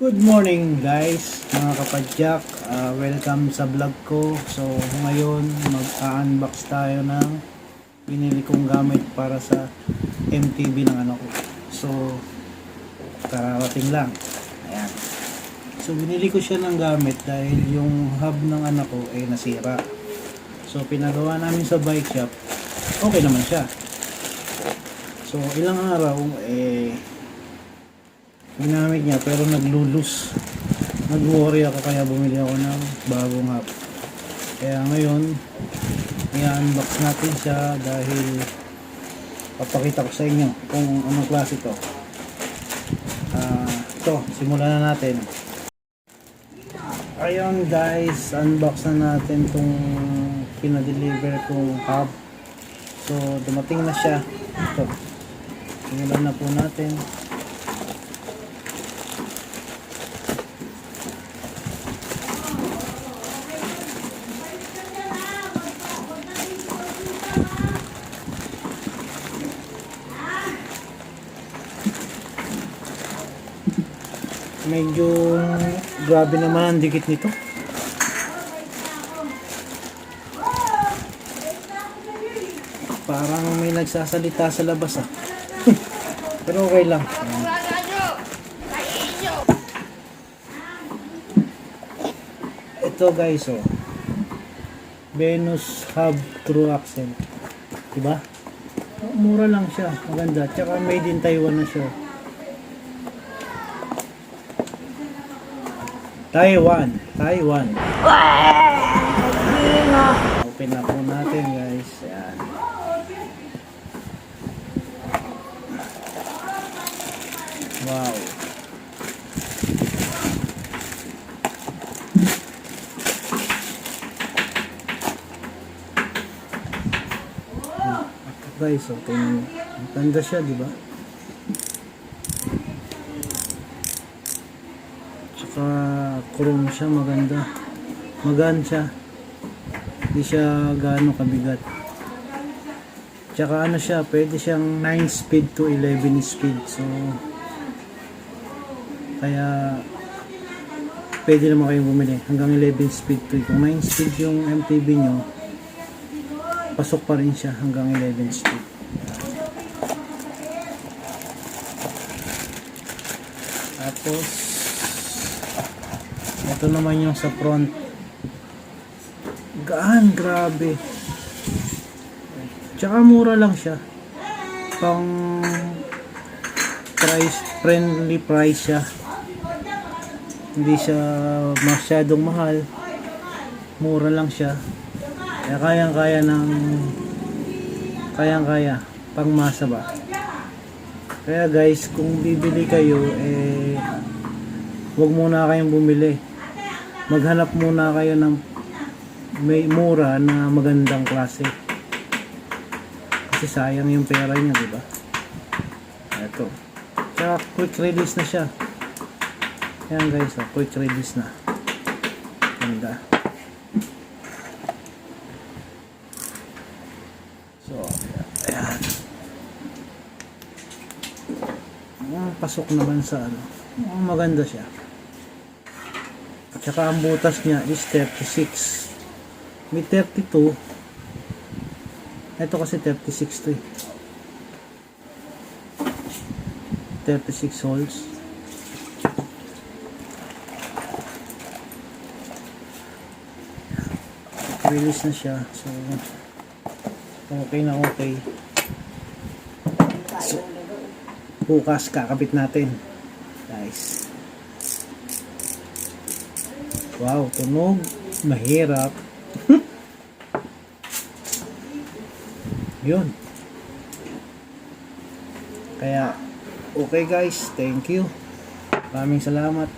Good morning guys, mga kapadyak. Welcome sa vlog ko. So ngayon mag-unbox tayo ng pinili kong gamit para sa MTV ng anak ko. So kararating lang. Ayan. So binili ko siya ng gamit dahil yung hub ng anak ko ay nasira. So pinagawa namin sa bike shop. Okay naman siya. So ilang araw ginamit niya pero naglulus. Nag-worry ako kaya bumili ako ng bagong hub. Kaya ngayon i-unbox natin siya dahil papakita ko sa inyo kung anong klase ito. Ito, simulan na natin. Ayun guys, unbox na natin itong pinadeliver kong hub. So dumating na siya. Ito, simulan na po natin. Medyo grabe naman ang dikit nito. Parang may nagsasalita sa labas Pero okay lang. Ito guys Venus Hub True Accent. Diba? Mura lang siya. Maganda. Tsaka made in Taiwan na siya. Taiwan. Open na po natin guys. Ayan. Wow. Guys, maganda siya, di ba? Chrome siya, maganda. Magaan siya. Hindi siya gaano kabigat. Tsaka ano siya, pwede siyang 9 speed to 11 speed. So kaya pwede naman kayong bumili hanggang 11 speed to. Kung 9 speed yung MTV nyo, pasok pa rin siya hanggang 11 speed. Tapos ito naman yung sa front. Gaan, grabe. Tsaka mura lang siya. Pang friendly price siya. Hindi siya masyadong mahal. Mura lang siya. Kaya kayang-kaya pang masa ba. Kaya guys, kung bibili kayo huwag muna kayong bumili. Maghanap muna kayo ng may mura na magandang klase. Kasi sayang yung pera niya, di ba? Ito. Kaya quick release na siya. Ayan guys, quick release na. Ganda. So, ayan. Pasok naman sa maganda siya. At saka ang butas niya is 36. May 32. Ito kasi 36 to 36 holes. Release na siya. So okay na okay. So, bukas kakabit natin guys. Wow, tunog. Mahirap. Yun. Kaya, okay guys. Thank you. Maraming salamat.